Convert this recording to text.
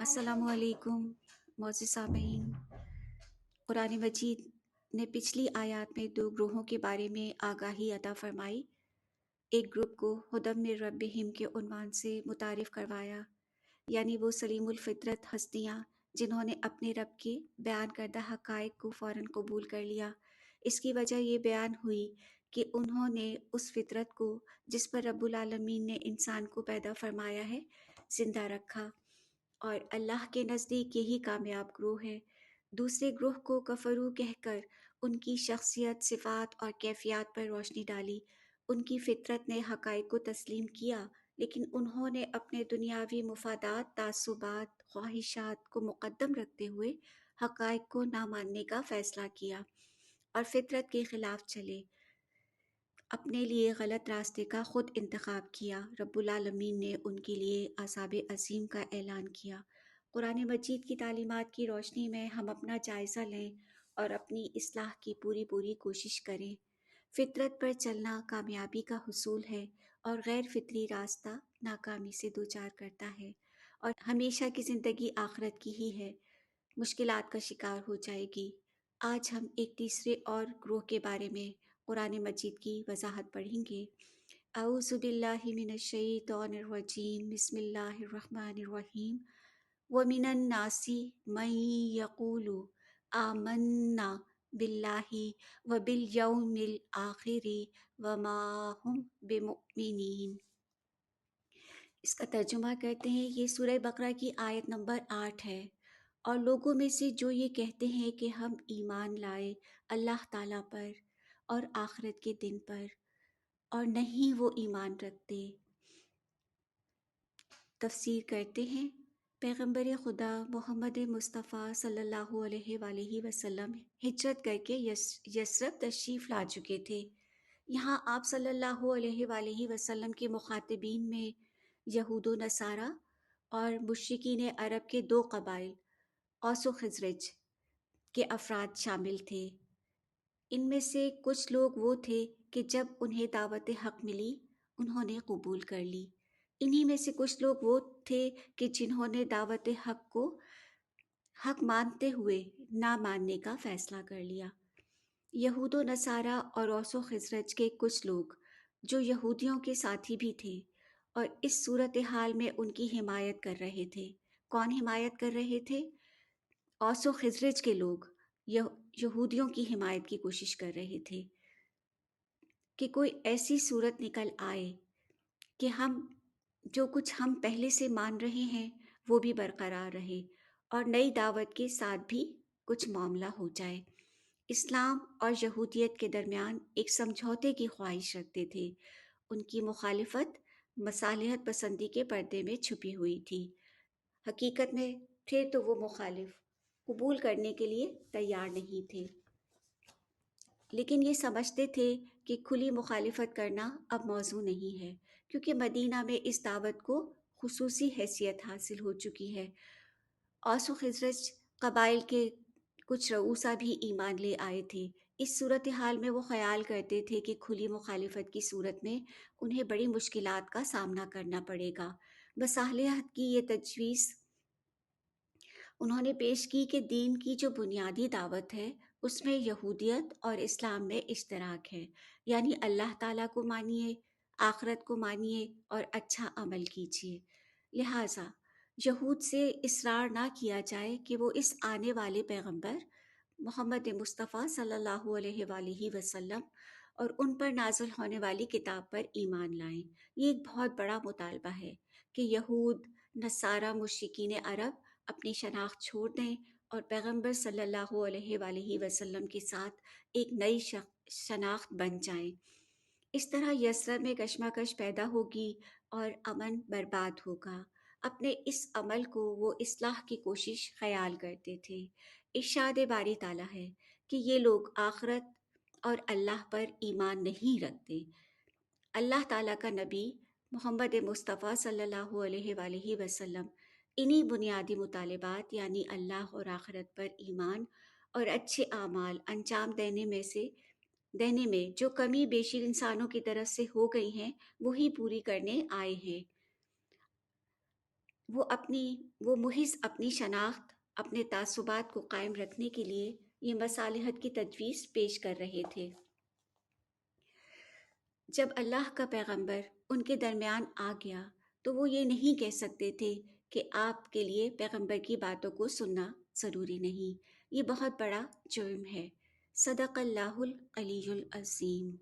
अस्सलामु अलैकुम मोअज़्ज़िज़ सामीन। कुरान मजीद ने पिछली आयत में दो ग्रोहों के बारे में आगाही अता फरमाई। एक ग्रुप को हुदम मिन रब्बिहिम के उन्वान से मुतारिफ़ करवाया, यानी वो सलीमुल फ़ितरत हस्तियाँ जिन्होंने अपने रब के बयान करदा हक़ाइक़ को फ़ौरन कबूल कर लिया। इसकी वजह ये बयान हुई कि उन्होंने उस फ़ितरत को जिस पर रब्बुल आलमीन ने इंसान को पैदा फरमाया है ज़िंदा रखा, और अल्लाह के नज़दीक यही कामयाब ग्रोह है। दूसरे ग्रोह को कफरू कहकर उनकी शख्सियत, सिफ़ात और कैफ़ियत पर रोशनी डाली। उनकी फ़ितरत ने हक़ाइक़ को तस्लीम किया, लेकिन उन्होंने अपने दुनियावी मुफादात, तासुबात, ख्वाहिशात को मुक़द्दम रखते हुए हक़ाइक़ को ना मानने का फ़ैसला किया और फ़ितरत के ख़िलाफ़ चले। अपने लिए गलत रास्ते का खुद इंतखाब किया। रब्बुल आलमीन ने उनके लिए अज़ाब अज़ीम का ऐलान किया। कुरान मजीद की तालीमात की रोशनी में हम अपना जायज़ा लें और अपनी इस्लाह की पूरी पूरी कोशिश करें। फ़ितरत पर चलना कामयाबी का हुसूल है और गैर फ़ितरी रास्ता नाकामी से दो चार करता है, और हमेशा की ज़िंदगी आखिरत की ही है, मुश्किलात का शिकार हो जाएगी। आज हम एक तीसरे और ग्रोह के बारे में कुरान मजीद की वजाहत पढ़ेंगे। औज़ु बिल्लाहि मिनश शैतानिर रजीम, बिस्मिल्लाहिर रहमानिर रहीम। व मिनन नासी मन यक़ूलु आमन्ना बिल्लाहि व बिल यौमिल आखिरि व मा हुम बिमुमिनीन। इसका तर्जुमा करते हैं। ये सूरह बकरा की आयत नंबर 8 है। और लोगों में से जो ये कहते हैं कि हम ईमान लाए अल्लाह ताला पर और आखिरत के दिन पर, और नहीं वो ईमान रखते। तफसीर करते हैं। पैगंबर खुदा मोहम्मद मुस्तफ़ा सल्लल्लाहु अलैहि वसल्लम हिजरत करके यसरब तशरीफ़ ला चुके थे। यहाँ आप सल्लल्लाहु अलैहि वसल्लम के मुखातिबीन में यहूद व नसारा और मुश्रिकीन अरब के दो कबाइल औस व खज़रज के अफराद शामिल थे। इनमें से कुछ लोग वो थे कि जब उन्हें दावत हक़ मिली उन्होंने कबूल कर ली। इन्हीं में से कुछ लोग वो थे कि जिन्होंने दावत हक़ को हक़ मानते हुए ना मानने का फ़ैसला कर लिया। यहूद व नसारा और औस व खज़रज के कुछ लोग जो यहूदियों के साथी भी थे और इस सूरत हाल में उनकी हिमायत कर रहे थे। कौन हिमायत कर रहे थे? औस व खज़रज के लोग यहूदियों की हिमायत की कोशिश कर रहे थे कि कोई ऐसी सूरत निकल आए कि हम जो कुछ हम पहले से मान रहे हैं वो भी बरकरार रहे और नई दावत के साथ भी कुछ मामला हो जाए। इस्लाम और यहूदियत के दरमियान एक समझौते की ख्वाहिश रखते थे। उनकी मुखालिफत मसालिहत पसंदी के पर्दे में छुपी हुई थी। हकीकत में थे तो वो मुखालिफ कबूल करने के लिए तैयार नहीं थे, लेकिन ये समझते थे कि खुली मुखालिफत करना अब मौजू नहीं है, क्योंकि मदीना में इस दावत को खुसूसी हैसियत हासिल हो चुकी है। औस व खज़रज कबाइल के कुछ रऊसा भी ईमान ले आए थे। इस सूरत हाल में वो ख्याल करते थे कि खुली मुखालिफत की सूरत में उन्हें बड़ी मुश्किलात का सामना करना पड़ेगा। मसालिहत की ये तजवीज़ उन्होंने पेश की कि दीन की जो बुनियादी दावत है उसमें यहूदियत और इस्लाम में इश्तराक है, यानी अल्लाह ताला को मानिए, आखिरत को मानिए और अच्छा अमल कीजिए। लिहाजा यहूद से इसरार ना किया जाए कि वो इस आने वाले पैगंबर मोहम्मद मुस्तफ़ा सल्लल्लाहु अलैहि वसल्लम और उन पर नाज़िल होने वाली किताब पर ईमान लाएं। ये एक बहुत बड़ा मुतालबा है कि यहूद, नसारा, मुशरिकीन अरब अपनी शनाख्त छोड़ दें और पैगंबर सल्लल्लाहु अलैहि वसल्लम के साथ एक नई शनाख्त बन जाएं। इस तरह यसरब में कशमकश पैदा होगी और अमन बर्बाद होगा। अपने इस अमल को वो इस्लाह की कोशिश ख्याल करते थे। इरशाद बारी ताला है कि ये लोग आखिरत और अल्लाह पर ईमान नहीं रखते। अल्लाह ताला का नबी मोहम्मद मुस्तफ़ा सल्लल्लाहु अलैहि वसल्लम इन्हीं बुनियादी मुतालिबात यानी अल्लाह और आखिरत पर ईमान और अच्छे आमाल अंजाम देने में जो कमी बेशी इंसानों की तरफ से हो गई हैं वही पूरी करने आए हैं। وہ محض اپنی شناخت، اپنے تعصبات کو قائم رکھنے کے لیے یہ مصالحت کی تجویز پیش کر رہے تھے۔ جب اللہ کا پیغمبر ان کے درمیان آ گیا تو وہ یہ نہیں کہہ سکتے تھے کہ آپ کے لیے پیغمبر کی باتوں کو سننا ضروری نہیں۔ یہ بہت بڑا جرم ہے۔ صدق اللہ العلی العظیم۔